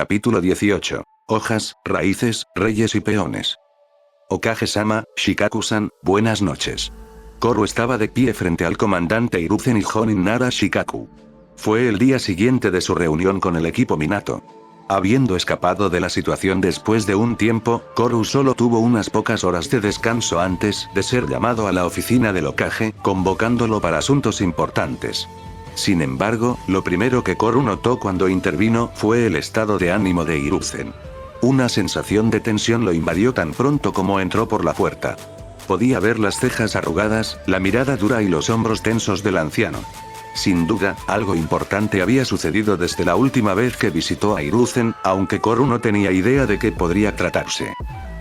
Capítulo 18. Hojas, raíces, reyes y peones. Okage-sama, Shikaku-san, buenas noches. Koru estaba de pie frente al comandante Hiruzen y Jonin Nara Shikaku. Fue el día siguiente de su reunión con el equipo Minato. Habiendo escapado de la situación después de un tiempo, Koru solo tuvo unas pocas horas de descanso antes de ser llamado a la oficina del Hokage, convocándolo para asuntos importantes. Sin embargo, lo primero que Koru notó cuando intervino fue el estado de ánimo de Hiruzen. Una sensación de tensión lo invadió tan pronto como entró por la puerta. Podía ver las cejas arrugadas, la mirada dura y los hombros tensos del anciano. Sin duda, algo importante había sucedido desde la última vez que visitó a Hiruzen, aunque Koru no tenía idea de qué podría tratarse.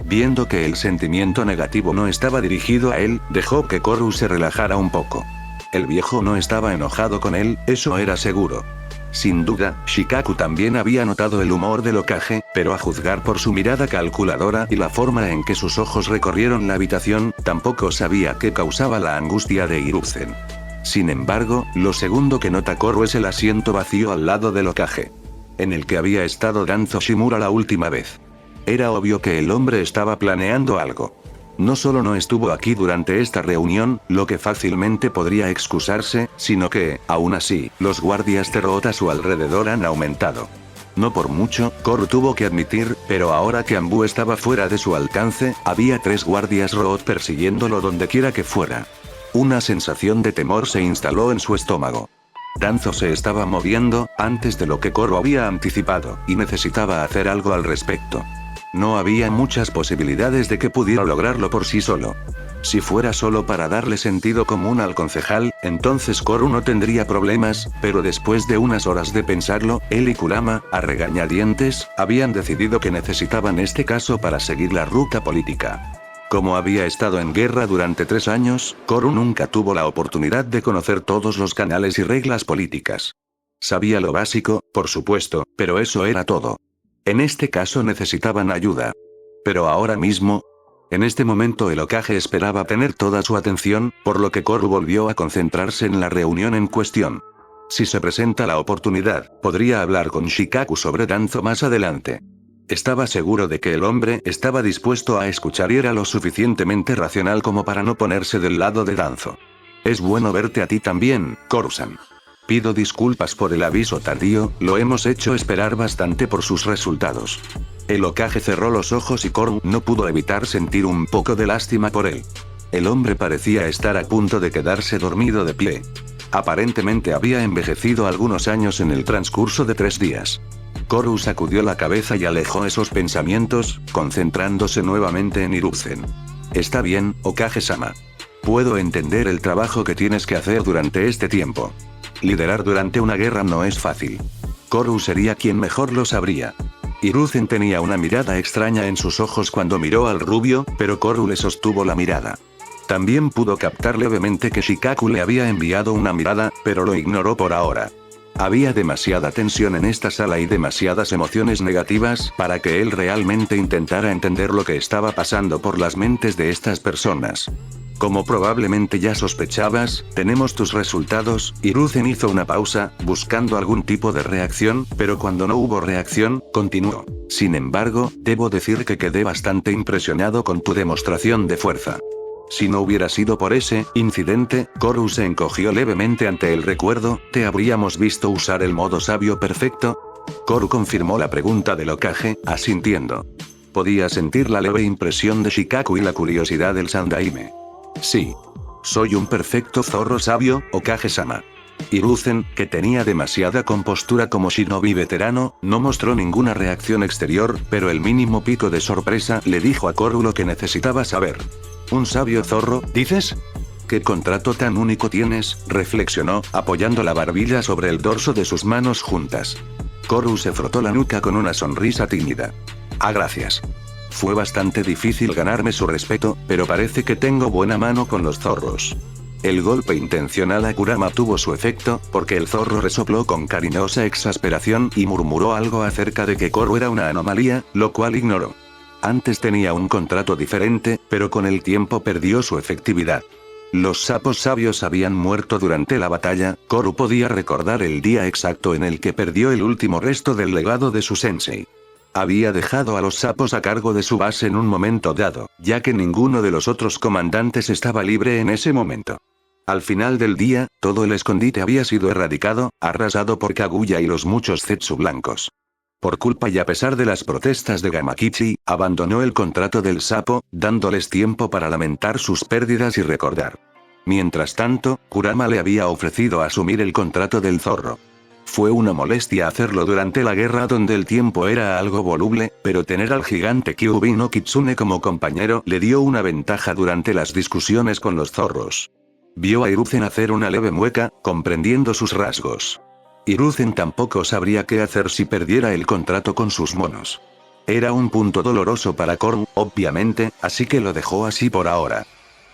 Viendo que el sentimiento negativo no estaba dirigido a él, dejó que Koru se relajara un poco. El viejo no estaba enojado con él, eso era seguro. Sin duda, Shikaku también había notado el humor del Hokage, pero a juzgar por su mirada calculadora y la forma en que sus ojos recorrieron la habitación, tampoco sabía qué causaba la angustia de Hiruzen. Sin embargo, lo segundo que nota Koru es el asiento vacío al lado del Hokage, en el que había estado Danzo Shimura la última vez. Era obvio que el hombre estaba planeando algo. No solo no estuvo aquí durante esta reunión, lo que fácilmente podría excusarse, sino que, aún así, los guardias de Root a su alrededor han aumentado. No por mucho, Koru tuvo que admitir, pero ahora que Anbu estaba fuera de su alcance, había 3 guardias Root persiguiéndolo donde quiera que fuera. Una sensación de temor se instaló en su estómago. Danzo se estaba moviendo, antes de lo que Koru había anticipado, y necesitaba hacer algo al respecto. No había muchas posibilidades de que pudiera lograrlo por sí solo. Si fuera solo para darle sentido común al concejal, entonces Koru no tendría problemas, pero después de unas horas de pensarlo, él y Kurama, a regañadientes, habían decidido que necesitaban este caso para seguir la ruta política. Como había estado en guerra durante 3 años, Koru nunca tuvo la oportunidad de conocer todos los canales y reglas políticas. Sabía lo básico, por supuesto, pero eso era todo. En este caso necesitaban ayuda. Pero ahora mismo... En este momento el Hokage esperaba tener toda su atención, por lo que Koru volvió a concentrarse en la reunión en cuestión. Si se presenta la oportunidad, podría hablar con Shikaku sobre Danzo más adelante. Estaba seguro de que el hombre estaba dispuesto a escuchar y era lo suficientemente racional como para no ponerse del lado de Danzo. Es bueno verte a ti también, Koru-san. Pido disculpas por el aviso tardío, lo hemos hecho esperar bastante por sus resultados. El Hokage cerró los ojos y Koru no pudo evitar sentir un poco de lástima por él. El hombre parecía estar a punto de quedarse dormido de pie. Aparentemente había envejecido algunos años en el transcurso de 3 días. Koru sacudió la cabeza y alejó esos pensamientos, concentrándose nuevamente en Hiruzen. Está bien, Hokage-sama. Puedo entender el trabajo que tienes que hacer durante este tiempo. Liderar durante una guerra no es fácil. Koru sería quien mejor lo sabría. Hiruzen tenía una mirada extraña en sus ojos cuando miró al rubio, pero Koru le sostuvo la mirada. También pudo captar levemente que Shikaku le había enviado una mirada, pero lo ignoró por ahora. Había demasiada tensión en esta sala y demasiadas emociones negativas para que él realmente intentara entender lo que estaba pasando por las mentes de estas personas. Como probablemente ya sospechabas, tenemos tus resultados. Hiruzen hizo una pausa, buscando algún tipo de reacción, pero cuando no hubo reacción, continuó. Sin embargo, debo decir que quedé bastante impresionado con tu demostración de fuerza. Si no hubiera sido por ese incidente, Koru se encogió levemente ante el recuerdo, ¿te habríamos visto usar el modo sabio perfecto? Koru confirmó la pregunta del Hokage, asintiendo. Podía sentir la leve impresión de Shikaku y la curiosidad del Sandaime. Sí. Soy un perfecto zorro sabio, Hokage-sama. Hiruzen, que tenía demasiada compostura como shinobi veterano, no mostró ninguna reacción exterior, pero el mínimo pico de sorpresa le dijo a Koru lo que necesitaba saber. ¿Un sabio zorro, dices? ¿Qué contrato tan único tienes?, reflexionó, apoyando la barbilla sobre el dorso de sus manos juntas. Koru se frotó la nuca con una sonrisa tímida. Ah, gracias. Fue bastante difícil ganarme su respeto, pero parece que tengo buena mano con los zorros. El golpe intencional a Kurama tuvo su efecto, porque el zorro resopló con cariñosa exasperación y murmuró algo acerca de que Koru era una anomalía, lo cual ignoró. Antes tenía un contrato diferente, pero con el tiempo perdió su efectividad. Los sapos sabios habían muerto durante la batalla. Koru podía recordar el día exacto en el que perdió el último resto del legado de su sensei. Había dejado a los sapos a cargo de su base en un momento dado, ya que ninguno de los otros comandantes estaba libre en ese momento. Al final del día, todo el escondite había sido erradicado, arrasado por Kaguya y los muchos Zetsu blancos. Por culpa y a pesar de las protestas de Gamakichi, abandonó el contrato del sapo, dándoles tiempo para lamentar sus pérdidas y recordar. Mientras tanto, Kurama le había ofrecido asumir el contrato del zorro. Fue una molestia hacerlo durante la guerra donde el tiempo era algo voluble, pero tener al gigante Kyuubi no Kitsune como compañero le dio una ventaja durante las discusiones con los zorros. Vio a Hiruzen hacer una leve mueca, comprendiendo sus rasgos. Hiruzen tampoco sabría qué hacer si perdiera el contrato con sus monos. Era un punto doloroso para Koru, obviamente, así que lo dejó así por ahora.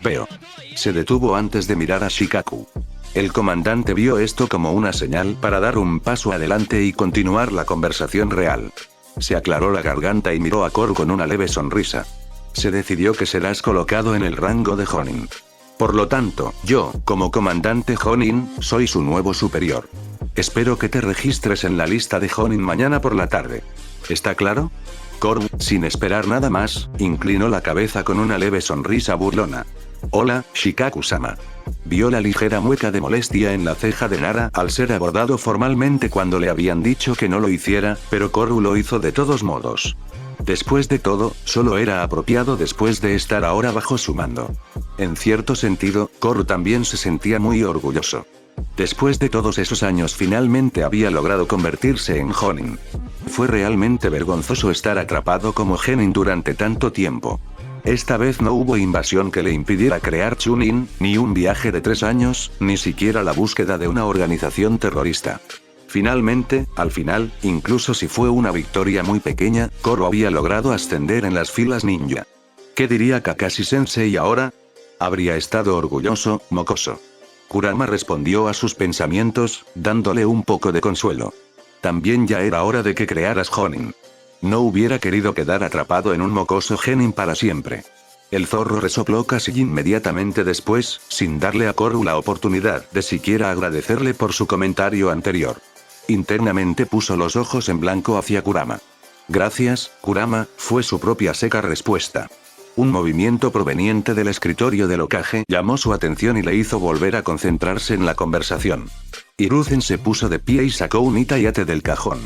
Veo. Se detuvo antes de mirar a Shikaku. El comandante vio esto como una señal para dar un paso adelante y continuar la conversación real. Se aclaró la garganta y miró a Koru con una leve sonrisa. Se decidió que serás colocado en el rango de Jonin. Por lo tanto, yo, como comandante Jonin, soy su nuevo superior. Espero que te registres en la lista de Jonin mañana por la tarde. ¿Está claro? Koru, sin esperar nada más, inclinó la cabeza con una leve sonrisa burlona. Hola, Shikaku-sama. Vio la ligera mueca de molestia en la ceja de Nara al ser abordado formalmente cuando le habían dicho que no lo hiciera, pero Koru lo hizo de todos modos. Después de todo, solo era apropiado después de estar ahora bajo su mando. En cierto sentido, Koru también se sentía muy orgulloso. Después de todos esos años finalmente había logrado convertirse en Jonin. Fue realmente vergonzoso estar atrapado como Genin durante tanto tiempo. Esta vez no hubo invasión que le impidiera crear Chunin, ni un viaje de 3 años, ni siquiera la búsqueda de una organización terrorista. Finalmente, al final, incluso si fue una victoria muy pequeña, Koru había logrado ascender en las filas ninja. ¿Qué diría Kakashi-sensei ahora? Habría estado orgulloso, mocoso. Kurama respondió a sus pensamientos, dándole un poco de consuelo. También ya era hora de que crearas Jonin. No hubiera querido quedar atrapado en un mocoso Genin para siempre. El zorro resopló casi inmediatamente después, sin darle a Koru la oportunidad de siquiera agradecerle por su comentario anterior. Internamente puso los ojos en blanco hacia Kurama. Gracias, Kurama, fue su propia seca respuesta. Un movimiento proveniente del escritorio del Hokage llamó su atención y le hizo volver a concentrarse en la conversación. Hiruzen se puso de pie y sacó un itayate del cajón.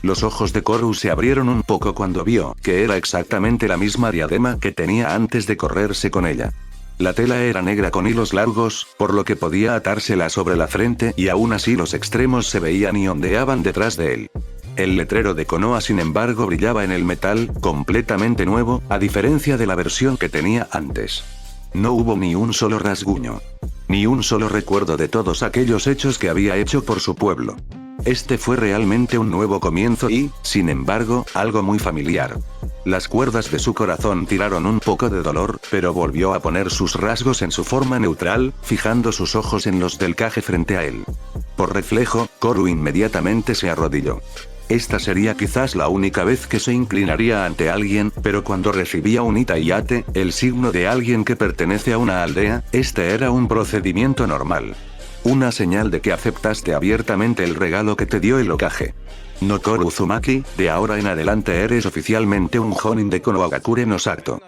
Los ojos de Koru se abrieron un poco cuando vio que era exactamente la misma diadema que tenía antes de correrse con ella. La tela era negra con hilos largos, por lo que podía atársela sobre la frente y aún así los extremos se veían y ondeaban detrás de él. El letrero de Konoha sin embargo brillaba en el metal, completamente nuevo, a diferencia de la versión que tenía antes. No hubo ni un solo rasguño. Ni un solo recuerdo de todos aquellos hechos que había hecho por su pueblo. Este fue realmente un nuevo comienzo y, sin embargo, algo muy familiar. Las cuerdas de su corazón tiraron un poco de dolor, pero volvió a poner sus rasgos en su forma neutral, fijando sus ojos en los del Kage frente a él. Por reflejo, Koru inmediatamente se arrodilló. Esta sería quizás la única vez que se inclinaría ante alguien, pero cuando recibía un itayate, el signo de alguien que pertenece a una aldea, este era un procedimiento normal. Una señal de que aceptaste abiertamente el regalo que te dio el Hokage. No Koru Uzumaki, de ahora en adelante eres oficialmente un Jonin de Konohagakure no Sato.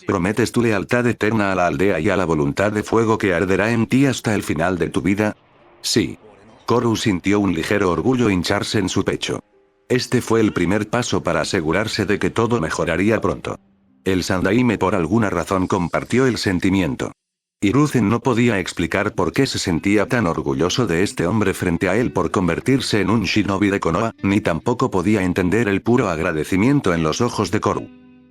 ¿Prometes tu lealtad eterna a la aldea y a la voluntad de fuego que arderá en ti hasta el final de tu vida? Sí. Koru sintió un ligero orgullo hincharse en su pecho. Este fue el primer paso para asegurarse de que todo mejoraría pronto. El Sandaime por alguna razón compartió el sentimiento. Hiruzen no podía explicar por qué se sentía tan orgulloso de este hombre frente a él por convertirse en un shinobi de Konoha, ni tampoco podía entender el puro agradecimiento en los ojos de Koru.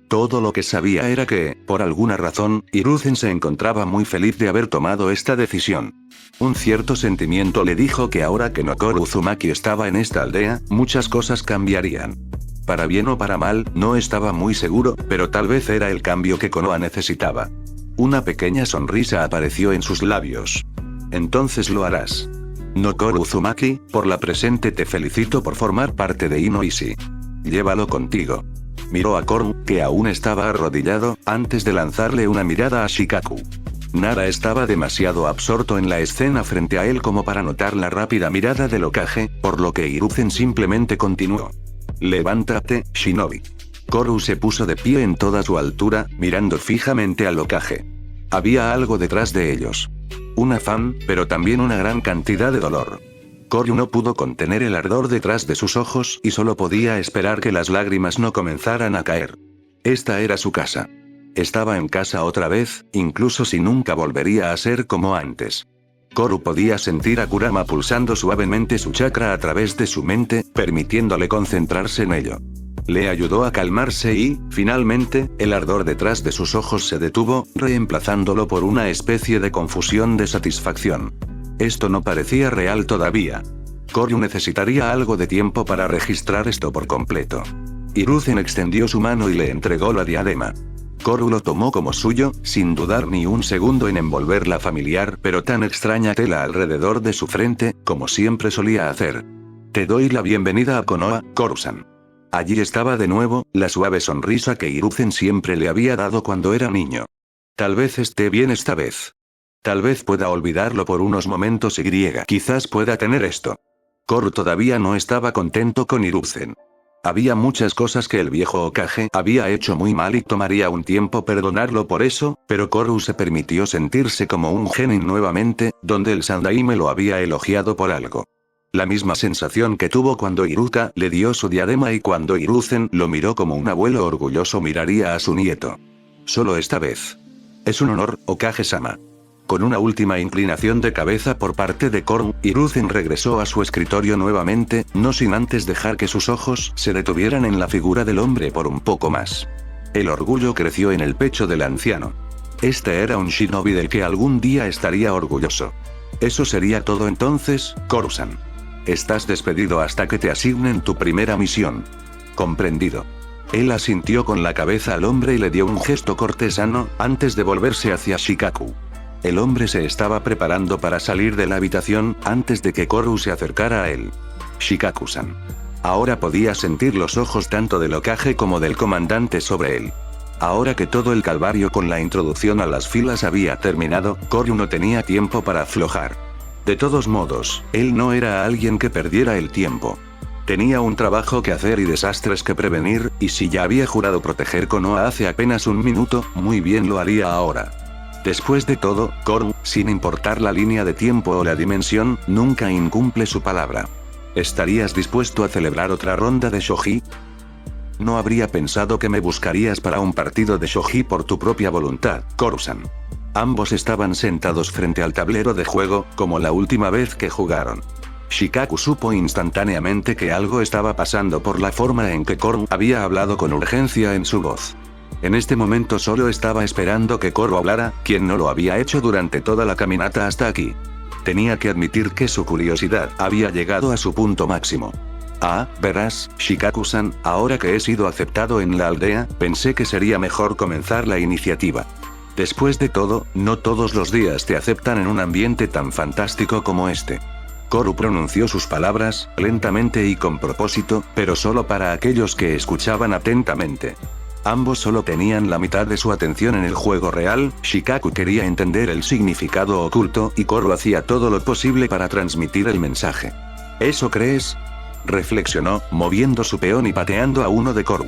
Todo lo que sabía era que, por alguna razón, Hiruzen se encontraba muy feliz de haber tomado esta decisión. Un cierto sentimiento le dijo que ahora que no Koru Uzumaki estaba en esta aldea, muchas cosas cambiarían. Para bien o para mal, no estaba muy seguro, pero tal vez era el cambio que Konoha necesitaba. Una pequeña sonrisa apareció en sus labios. Entonces lo harás. No Koru Uzumaki, por la presente te felicito por formar parte de Inoishi. Llévalo contigo. Miró a Koru, que aún estaba arrodillado, antes de lanzarle una mirada a Shikaku. Nara estaba demasiado absorto en la escena frente a él como para notar la rápida mirada del Hokage, por lo que Hiruzen simplemente continuó. Levántate, Shinobi. Koru se puso de pie en toda su altura, mirando fijamente al Hokage. Había algo detrás de ellos. Un afán, pero también una gran cantidad de dolor. Koru no pudo contener el ardor detrás de sus ojos y solo podía esperar que las lágrimas no comenzaran a caer. Esta era su casa. Estaba en casa otra vez, incluso si nunca volvería a ser como antes. Koru podía sentir a Kurama pulsando suavemente su chakra a través de su mente, permitiéndole concentrarse en ello. Le ayudó a calmarse y, finalmente, el ardor detrás de sus ojos se detuvo, reemplazándolo por una especie de confusión de satisfacción. Esto no parecía real todavía. Koru necesitaría algo de tiempo para registrar esto por completo. Hiruzen extendió su mano y le entregó la diadema. Koru lo tomó como suyo, sin dudar ni un segundo en envolver la familiar pero tan extraña tela alrededor de su frente, como siempre solía hacer. Te doy la bienvenida a Konoha, Koru-san. Allí estaba de nuevo, la suave sonrisa que Hiruzen siempre le había dado cuando era niño. Tal vez esté bien esta vez. Tal vez pueda olvidarlo por unos momentos y quizás pueda tener esto. Koru todavía no estaba contento con Hiruzen. Había muchas cosas que el viejo Hokage había hecho muy mal y tomaría un tiempo perdonarlo por eso, pero Koru se permitió sentirse como un genin nuevamente, donde el Sandaime lo había elogiado por algo. La misma sensación que tuvo cuando Iruka le dio su diadema y cuando Hiruzen lo miró como un abuelo orgulloso miraría a su nieto. Solo esta vez. Es un honor, Hokage-sama. Con una última inclinación de cabeza por parte de Koru, Hiruzen regresó a su escritorio nuevamente, no sin antes dejar que sus ojos se detuvieran en la figura del hombre por un poco más. El orgullo creció en el pecho del anciano. Este era un shinobi del que algún día estaría orgulloso. Eso sería todo entonces, Koru-san. Estás despedido hasta que te asignen tu primera misión. Comprendido. Él asintió con la cabeza al hombre y le dio un gesto cortesano, antes de volverse hacia Shikaku. El hombre se estaba preparando para salir de la habitación, antes de que Koru se acercara a él. Shikaku-san. Ahora podía sentir los ojos tanto del Hokage como del comandante sobre él. Ahora que todo el calvario con la introducción a las filas había terminado, Koru no tenía tiempo para aflojar. De todos modos, él no era alguien que perdiera el tiempo. Tenía un trabajo que hacer y desastres que prevenir, y si ya había jurado proteger Konoha hace apenas un minuto, muy bien lo haría ahora. Después de todo, Koru, sin importar la línea de tiempo o la dimensión, nunca incumple su palabra. ¿Estarías dispuesto a celebrar otra ronda de shogi? No habría pensado que me buscarías para un partido de shogi por tu propia voluntad, Koru-san. Ambos estaban sentados frente al tablero de juego, como la última vez que jugaron. Shikaku supo instantáneamente que algo estaba pasando por la forma en que Koru había hablado con urgencia en su voz. En este momento solo estaba esperando que Koru hablara, quien no lo había hecho durante toda la caminata hasta aquí. Tenía que admitir que su curiosidad había llegado a su punto máximo. Ah, verás, Shikaku-san, ahora que he sido aceptado en la aldea, pensé que sería mejor comenzar la iniciativa. Después de todo, no todos los días te aceptan en un ambiente tan fantástico como este. Koru pronunció sus palabras, lentamente y con propósito, pero solo para aquellos que escuchaban atentamente. Ambos solo tenían la mitad de su atención en el juego real, Shikaku quería entender el significado oculto y Koru hacía todo lo posible para transmitir el mensaje. ¿Eso crees? Reflexionó, moviendo su peón y pateando a uno de Koru.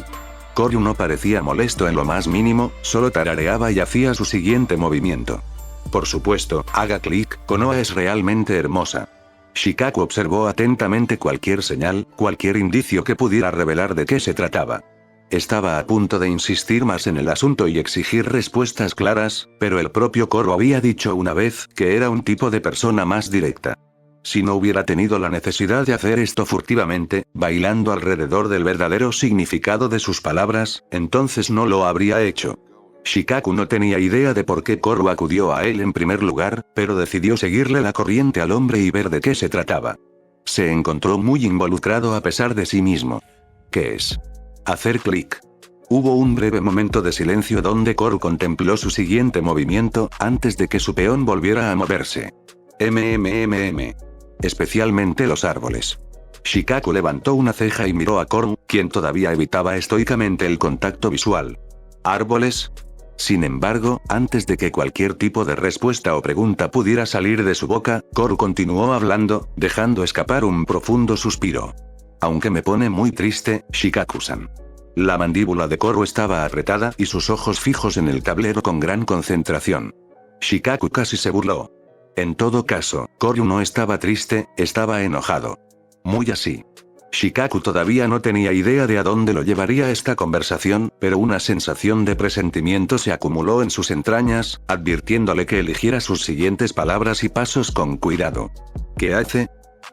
Koru no parecía molesto en lo más mínimo, solo tarareaba y hacía su siguiente movimiento. Por supuesto, haga clic, Konoha es realmente hermosa. Shikaku observó atentamente cualquier señal, cualquier indicio que pudiera revelar de qué se trataba. Estaba a punto de insistir más en el asunto y exigir respuestas claras, pero el propio Koru había dicho una vez que era un tipo de persona más directa. Si no hubiera tenido la necesidad de hacer esto furtivamente, bailando alrededor del verdadero significado de sus palabras, entonces no lo habría hecho. Shikaku no tenía idea de por qué Koru acudió a él en primer lugar, pero decidió seguirle la corriente al hombre y ver de qué se trataba. Se encontró muy involucrado a pesar de sí mismo. ¿Qué es? Hacer clic. Hubo un breve momento de silencio donde Koru contempló su siguiente movimiento, antes de que su peón volviera a moverse. Especialmente los árboles. Shikaku levantó una ceja y miró a Koru, quien todavía evitaba estoicamente el contacto visual. ¿Árboles? Sin embargo, antes de que cualquier tipo de respuesta o pregunta pudiera salir de su boca, Koru continuó hablando, dejando escapar un profundo suspiro. Aunque me pone muy triste, Shikaku-san. La mandíbula de Koru estaba apretada y sus ojos fijos en el tablero con gran concentración. Shikaku casi se burló. En todo caso, Koru no estaba triste, estaba enojado. Muy así. Shikaku todavía no tenía idea de a dónde lo llevaría esta conversación, pero una sensación de presentimiento se acumuló en sus entrañas, advirtiéndole que eligiera sus siguientes palabras y pasos con cuidado. ¿Qué hace?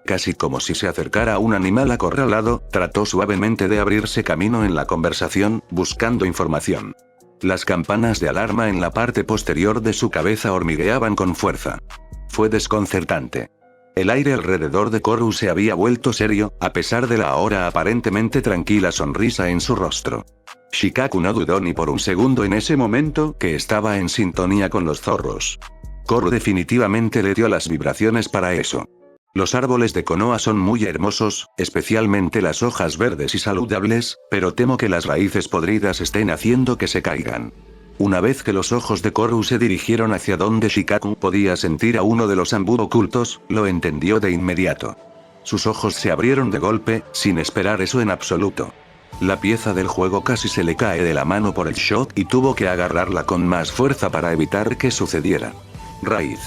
Casi como si se acercara a un animal acorralado, trató suavemente de abrirse camino en la conversación, buscando información. Las campanas de alarma en la parte posterior de su cabeza hormigueaban con fuerza. Fue desconcertante. El aire alrededor de Koru se había vuelto serio, a pesar de la ahora aparentemente tranquila sonrisa en su rostro. Shikaku no dudó ni por un segundo en ese momento que estaba en sintonía con los zorros. Koru definitivamente le dio las vibraciones para eso. Los árboles de Konoha son muy hermosos, especialmente las hojas verdes y saludables, pero temo que las raíces podridas estén haciendo que se caigan. Una vez que los ojos de Koru se dirigieron hacia donde Shikaku podía sentir a uno de los Anbu ocultos, lo entendió de inmediato. Sus ojos se abrieron de golpe, sin esperar eso en absoluto. La pieza del juego casi se le cae de la mano por el shock y tuvo que agarrarla con más fuerza para evitar que sucediera. Raíz.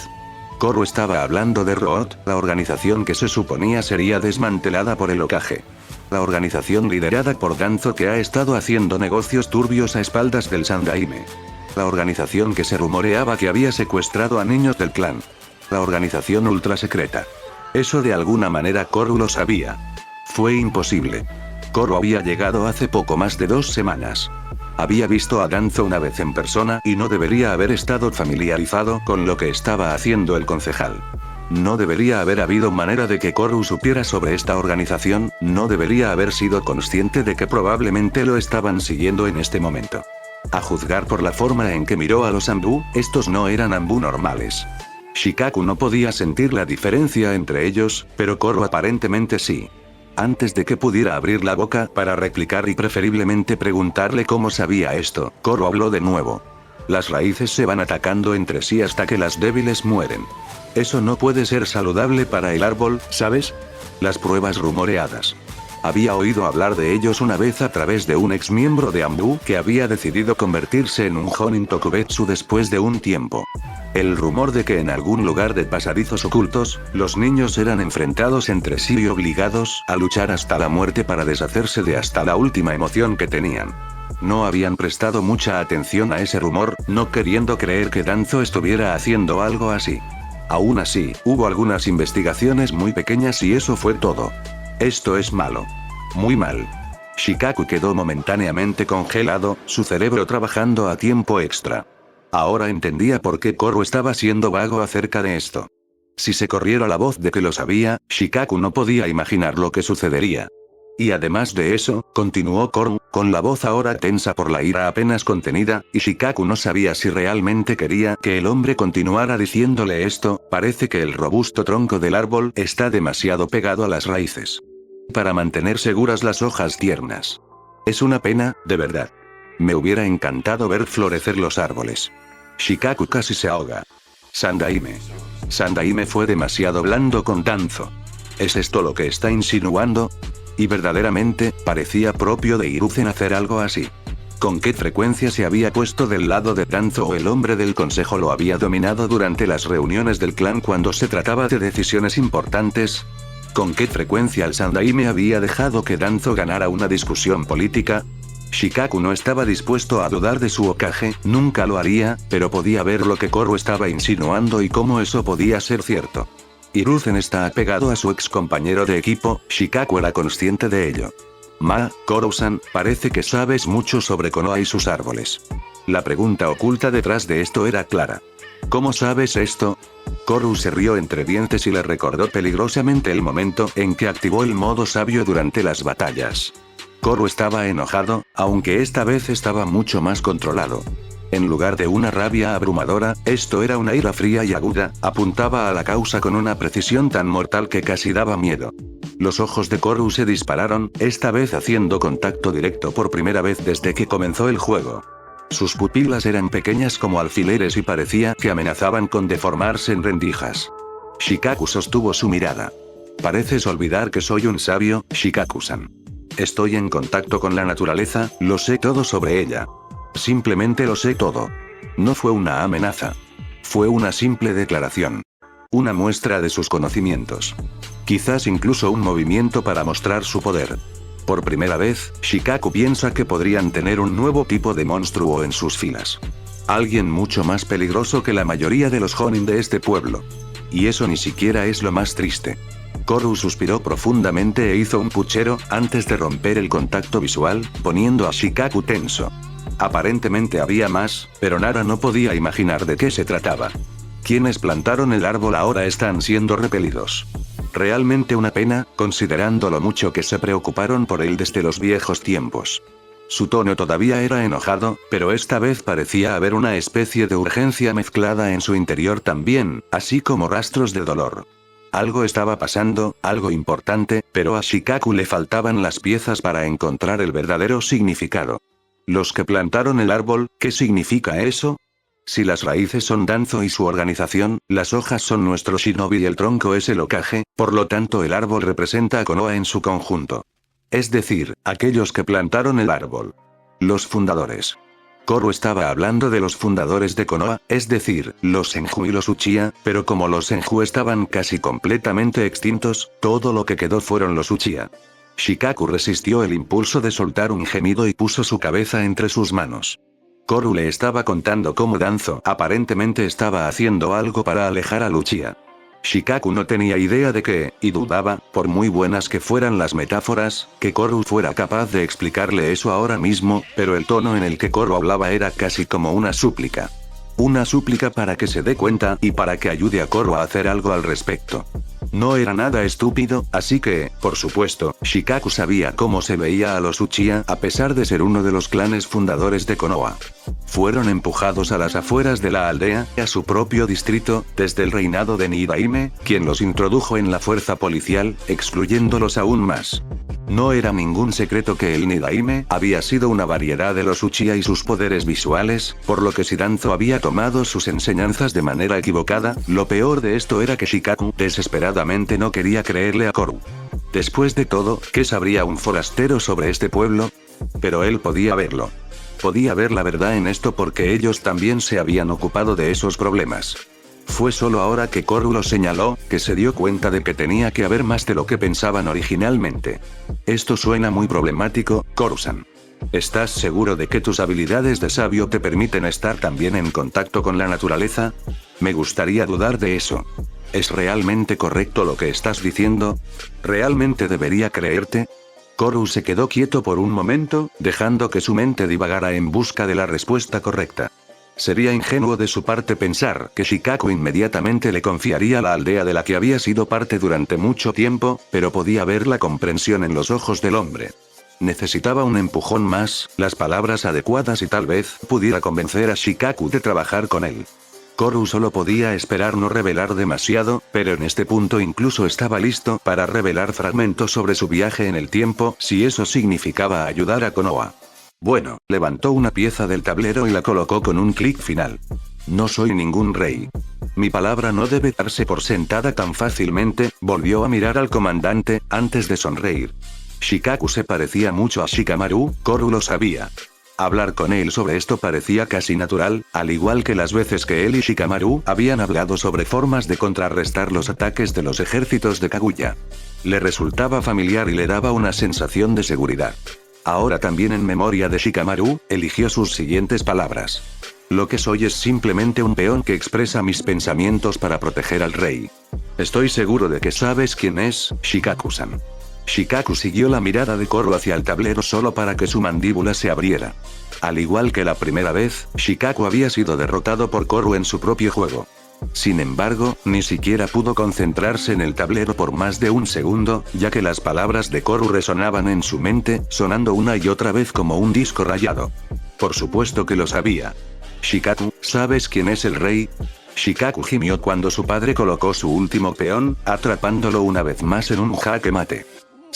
Koru estaba hablando de Root, la organización que se suponía sería desmantelada por el Hokage. La organización liderada por Danzo que ha estado haciendo negocios turbios a espaldas del Sandaime. La organización que se rumoreaba que había secuestrado a niños del clan. La organización ultra secreta. Eso de alguna manera Koru lo sabía. Fue imposible. Koru había llegado hace poco más de 2 semanas. Había visto a Danzo una vez en persona y no debería haber estado familiarizado con lo que estaba haciendo el concejal. No debería haber habido manera de que Koru supiera sobre esta organización, no debería haber sido consciente de que probablemente lo estaban siguiendo en este momento. A juzgar por la forma en que miró a los Anbu, estos no eran Anbu normales. Shikaku no podía sentir la diferencia entre ellos, pero Koru aparentemente sí. Antes de que pudiera abrir la boca para replicar y preferiblemente preguntarle cómo sabía esto, Koru habló de nuevo. Las raíces se van atacando entre sí hasta que las débiles mueren. Eso no puede ser saludable para el árbol, ¿sabes? Las pruebas rumoreadas. Había oído hablar de ellos una vez a través de un ex miembro de Anbu que había decidido convertirse en un Jonin Tokubetsu después de un tiempo. El rumor de que en algún lugar de pasadizos ocultos, los niños eran enfrentados entre sí y obligados a luchar hasta la muerte para deshacerse de hasta la última emoción que tenían. No habían prestado mucha atención a ese rumor, no queriendo creer que Danzo estuviera haciendo algo así. Aún así, hubo algunas investigaciones muy pequeñas y eso fue todo. Esto es malo. Muy mal. Shikaku quedó momentáneamente congelado, su cerebro trabajando a tiempo extra. Ahora entendía por qué Koru estaba siendo vago acerca de esto. Si se corriera la voz de que lo sabía, Shikaku no podía imaginar lo que sucedería. Y además de eso, continuó Koru, con la voz ahora tensa por la ira apenas contenida, y Shikaku no sabía si realmente quería que el hombre continuara diciéndole esto, parece que el robusto tronco del árbol está demasiado pegado a las raíces. Para mantener seguras las hojas tiernas. Es una pena, de verdad. Me hubiera encantado ver florecer los árboles. Shikaku casi se ahoga. Sandaime. Sandaime fue demasiado blando con Danzo. ¿Es esto lo que está insinuando? Y verdaderamente, parecía propio de Hiruzen hacer algo así. ¿Con qué frecuencia se había puesto del lado de Danzo o el hombre del consejo lo había dominado durante las reuniones del clan cuando se trataba de decisiones importantes? ¿Con qué frecuencia el Sandaime había dejado que Danzo ganara una discusión política? Shikaku no estaba dispuesto a dudar de su Hokage, nunca lo haría, pero podía ver lo que Koru estaba insinuando y cómo eso podía ser cierto. Hiruzen está apegado a su ex compañero de equipo, Shikaku era consciente de ello. Koru-san, parece que sabes mucho sobre Konoha y sus árboles. La pregunta oculta detrás de esto era clara. ¿Cómo sabes esto? Koru se rió entre dientes y le recordó peligrosamente el momento en que activó el modo sabio durante las batallas. Koru estaba enojado, aunque esta vez estaba mucho más controlado. En lugar de una rabia abrumadora, esto era una ira fría y aguda, apuntaba a la causa con una precisión tan mortal que casi daba miedo. Los ojos de Koru se dispararon, esta vez haciendo contacto directo por primera vez desde que comenzó el juego. Sus pupilas eran pequeñas como alfileres y parecía que amenazaban con deformarse en rendijas. Shikaku sostuvo su mirada. Pareces olvidar que soy un sabio, Shikaku-san. Estoy en contacto con la naturaleza, lo sé todo sobre ella. Simplemente lo sé todo. No fue una amenaza. Fue una simple declaración. Una muestra de sus conocimientos. Quizás incluso un movimiento para mostrar su poder. Por primera vez, Shikaku piensa que podrían tener un nuevo tipo de monstruo en sus filas. Alguien mucho más peligroso que la mayoría de los Jonin de este pueblo. Y eso ni siquiera es lo más triste. Koru suspiró profundamente e hizo un puchero, antes de romper el contacto visual, poniendo a Shikaku tenso. Aparentemente había más, pero Nara no podía imaginar de qué se trataba. Quienes plantaron el árbol ahora están siendo repelidos. Realmente una pena, considerando lo mucho que se preocuparon por él desde los viejos tiempos. Su tono todavía era enojado, pero esta vez parecía haber una especie de urgencia mezclada en su interior también, así como rastros de dolor. Algo estaba pasando, algo importante, pero a Shikaku le faltaban las piezas para encontrar el verdadero significado. Los que plantaron el árbol, ¿qué significa eso? Si las raíces son Danzo y su organización, las hojas son nuestro shinobi y el tronco es el Hokage, por lo tanto el árbol representa a Konoha en su conjunto. Es decir, aquellos que plantaron el árbol. Los fundadores. Koru estaba hablando de los fundadores de Konoha, es decir, los Senju y los Uchiha, pero como los Senju estaban casi completamente extintos, todo lo que quedó fueron los Uchiha. Shikaku resistió el impulso de soltar un gemido y puso su cabeza entre sus manos. Koru le estaba contando cómo Danzo aparentemente estaba haciendo algo para alejar a Uchiha. Shikaku no tenía idea de que, y dudaba, por muy buenas que fueran las metáforas, que Koru fuera capaz de explicarle eso ahora mismo, pero el tono en el que Koru hablaba era casi como una súplica. Una súplica para que se dé cuenta y para que ayude a Koru a hacer algo al respecto. No era nada estúpido, así que, por supuesto, Shikaku sabía cómo se veía a los Uchiha a pesar de ser uno de los clanes fundadores de Konoha. Fueron empujados a las afueras de la aldea, a su propio distrito, desde el reinado de Nidaime, quien los introdujo en la fuerza policial, excluyéndolos aún más. No era ningún secreto que el Nidaime había sido una variedad de los Uchiha y sus poderes visuales, por lo que si Danzo había tomado sus enseñanzas de manera equivocada, lo peor de esto era que Shikaku desesperadamente no quería creerle a Koru. Después de todo, ¿qué sabría un forastero sobre este pueblo? Pero él podía verlo. Podía ver la verdad en esto porque ellos también se habían ocupado de esos problemas. Fue solo ahora que Koru lo señaló, que se dio cuenta de que tenía que haber más de lo que pensaban originalmente. Esto suena muy problemático, Koru-san. ¿Estás seguro de que tus habilidades de sabio te permiten estar también en contacto con la naturaleza? Me gustaría dudar de eso. ¿Es realmente correcto lo que estás diciendo? ¿Realmente debería creerte? Koru se quedó quieto por un momento, dejando que su mente divagara en busca de la respuesta correcta. Sería ingenuo de su parte pensar que Shikaku inmediatamente le confiaría la aldea de la que había sido parte durante mucho tiempo, pero podía ver la comprensión en los ojos del hombre. Necesitaba un empujón más, las palabras adecuadas y tal vez pudiera convencer a Shikaku de trabajar con él. Koru solo podía esperar no revelar demasiado, pero en este punto incluso estaba listo para revelar fragmentos sobre su viaje en el tiempo, si eso significaba ayudar a Konoha. Bueno, levantó una pieza del tablero y la colocó con un clic final. No soy ningún rey. Mi palabra no debe darse por sentada tan fácilmente, volvió a mirar al comandante, antes de sonreír. Shikaku se parecía mucho a Shikamaru, Koru lo sabía. Hablar con él sobre esto parecía casi natural, al igual que las veces que él y Shikamaru habían hablado sobre formas de contrarrestar los ataques de los ejércitos de Kaguya. Le resultaba familiar y le daba una sensación de seguridad. Ahora también en memoria de Shikamaru, eligió sus siguientes palabras. Lo que soy es simplemente un peón que expresa mis pensamientos para proteger al rey. Estoy seguro de que sabes quién es, Shikaku-san. Shikaku siguió la mirada de Koru hacia el tablero solo para que su mandíbula se abriera. Al igual que la primera vez, Shikaku había sido derrotado por Koru en su propio juego. Sin embargo, ni siquiera pudo concentrarse en el tablero por más de un segundo, ya que las palabras de Koru resonaban en su mente, sonando una y otra vez como un disco rayado. Por supuesto que lo sabía. Shikaku, ¿sabes quién es el rey? Shikaku gimió cuando su padre colocó su último peón, atrapándolo una vez más en un jaque mate.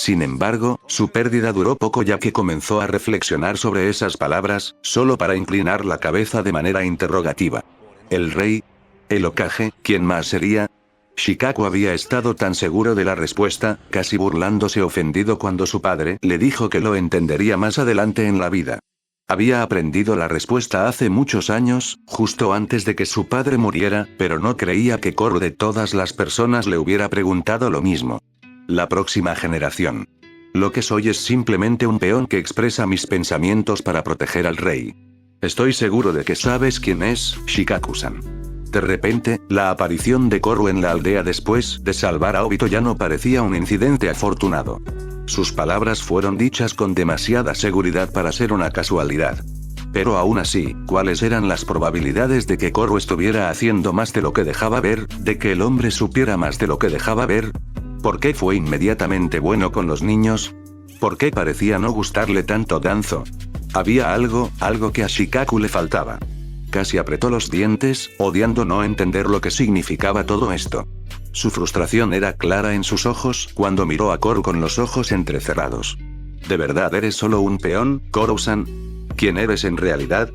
Sin embargo, su pérdida duró poco ya que comenzó a reflexionar sobre esas palabras, solo para inclinar la cabeza de manera interrogativa. ¿El rey? ¿El Hokage? ¿Quién más sería? Shikaku había estado tan seguro de la respuesta, casi burlándose ofendido cuando su padre le dijo que lo entendería más adelante en la vida. Había aprendido la respuesta hace muchos años, justo antes de que su padre muriera, pero no creía que Koru de todas las personas le hubiera preguntado lo mismo. La próxima generación. Lo que soy es simplemente un peón que expresa mis pensamientos para proteger al rey. Estoy seguro de que sabes quién es, Shikaku-san. De repente, la aparición de Koru en la aldea después de salvar a Obito ya no parecía un incidente afortunado. Sus palabras fueron dichas con demasiada seguridad para ser una casualidad. Pero aún así, ¿cuáles eran las probabilidades de que Koru estuviera haciendo más de lo que dejaba ver, de que el hombre supiera más de lo que dejaba ver? ¿Por qué fue inmediatamente bueno con los niños? ¿Por qué parecía no gustarle tanto Danzo? Había algo que a Shikaku le faltaba. Casi apretó los dientes, odiando no entender lo que significaba todo esto. Su frustración era clara en sus ojos cuando miró a Koru con los ojos entrecerrados. ¿De verdad eres solo un peón, Koru-san? ¿Quién eres en realidad?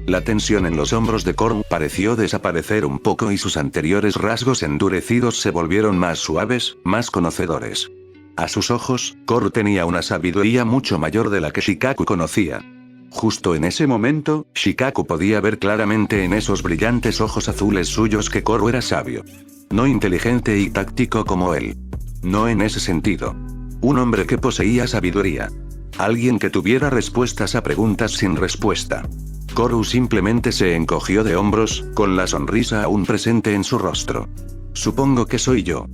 La tensión en los hombros de Koru pareció desaparecer un poco y sus anteriores rasgos endurecidos se volvieron más suaves, más conocedores. A sus ojos, Koru tenía una sabiduría mucho mayor de la que Shikaku conocía. Justo en ese momento, Shikaku podía ver claramente en esos brillantes ojos azules suyos que Koru era sabio. No inteligente y táctico como él. No en ese sentido. Un hombre que poseía sabiduría. Alguien que tuviera respuestas a preguntas sin respuesta. Koru simplemente se encogió de hombros, con la sonrisa aún presente en su rostro. Supongo que soy yo.